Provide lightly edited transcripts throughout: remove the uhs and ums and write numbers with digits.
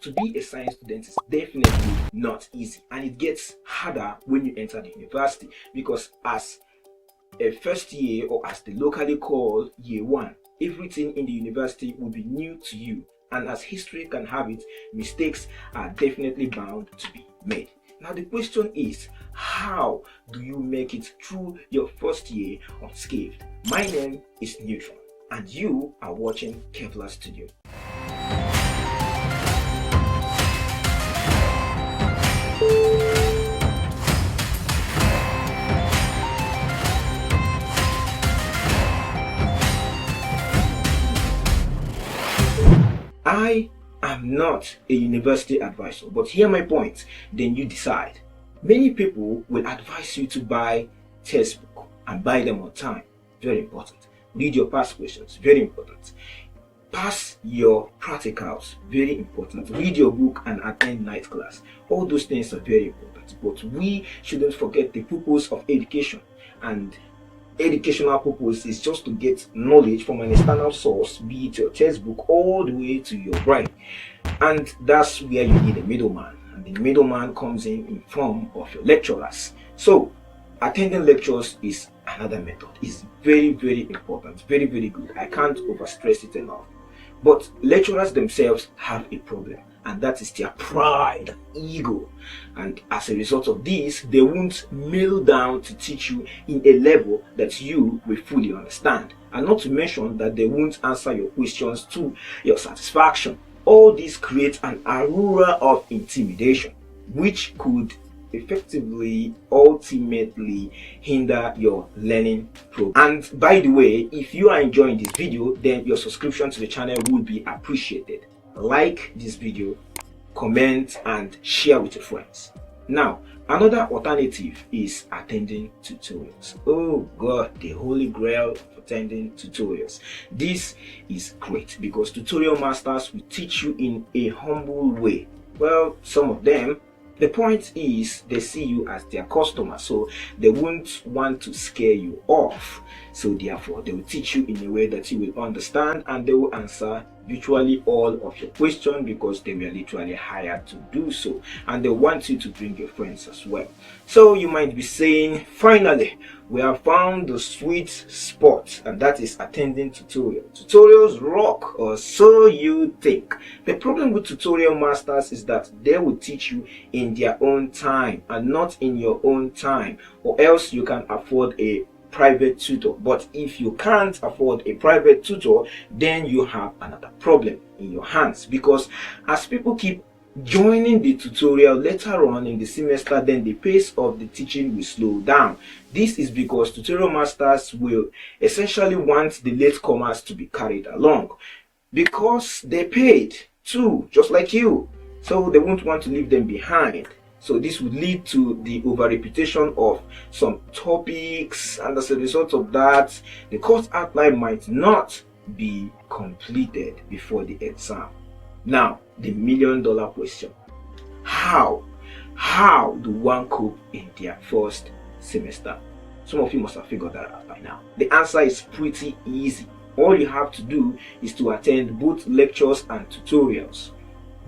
to be a science student is definitely not easy, and it gets harder when you enter the university, because as a first year, or as they locally call year one, everything in the university will be new to you, and as history can have it, mistakes are definitely bound to be made. Now the question is, how do you make it through your first year unscathed? My name is Neutron, and you are watching Kevlar Studio. I am not a university advisor, but hear my point, then you decide. Many people will advise you to buy textbook and buy them on time. Very important. Read your past questions. Very important. Pass your practicals. Very important. Read your book and attend night class. All those things are very important. But we shouldn't forget the purpose of education. And educational purpose is just to get knowledge from an external source, be it your textbook, all the way to your brain. And that's where you need a middleman. And the middleman comes in form of your lecturers. So attending lectures is another method. It's very, very important. Very, very good. I can't overstress it enough. But lecturers themselves have a problem, and that is their pride, ego. And as a result of this, they won't kneel down to teach you in a level that you will fully understand. And not to mention that they won't answer your questions to your satisfaction. All this creates an aura of intimidation, which could effectively ultimately hinder your learning program. And by the way, if you are enjoying this video, then your subscription to the channel would be appreciated. Like this video, comment, and share with your friends. Now, another alternative is attending tutorials. Oh God, the holy grail of attending tutorials. This is great because tutorial masters will teach you in a humble way. Well, some of them, the point is they see you as their customer, so they won't want to scare you off. So therefore, they will teach you in a way that you will understand, and they will answer virtually all of your questions because they were literally hired to do so, and they want you to bring your friends as well. So you might be saying, finally we have found the sweet spot, and that is attending tutorials. Tutorials rock, or so you think. The problem with tutorial masters is that they will teach you in their own time and not in your own time, or else you can afford a private tutor. But if you can't afford a private tutor, then you have another problem in your hands, because as people keep joining the tutorial later on in the semester, then the pace of the teaching will slow down. This is because tutorial masters will essentially want the latecomers to be carried along, because they paid too, just like you, so they won't want to leave them behind. So this would lead to the over-repetition of some topics, and as a result of that, the course outline might not be completed before the exam. Now, the million-dollar question: how do one cope in their first semester? Some of you must have figured that out by now. The answer is pretty easy. All you have to do is to attend both lectures and tutorials.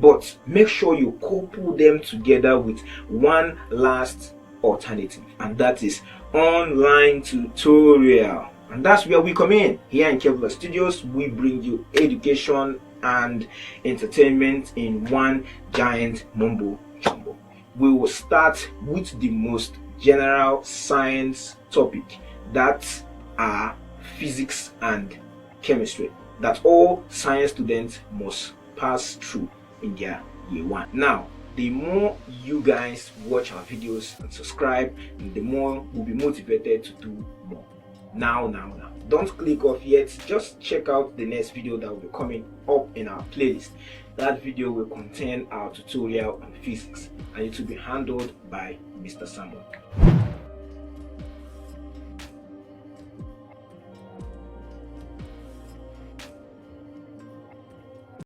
But make sure you couple them together with one last alternative, and that is online tutorial. And that's where we come in. Here in Kevlar Studios, we bring you education and entertainment in one giant mumbo jumbo. We will start with the most general science topic, that are physics and chemistry, that all science students must pass through in their year one. Now, the more you guys watch our videos and subscribe, the more we'll be motivated to do more. Now, don't click off yet. Just check out the next video that will be coming up in our playlist. That video will contain our tutorial on physics, and it will be handled by Mr. Samuel.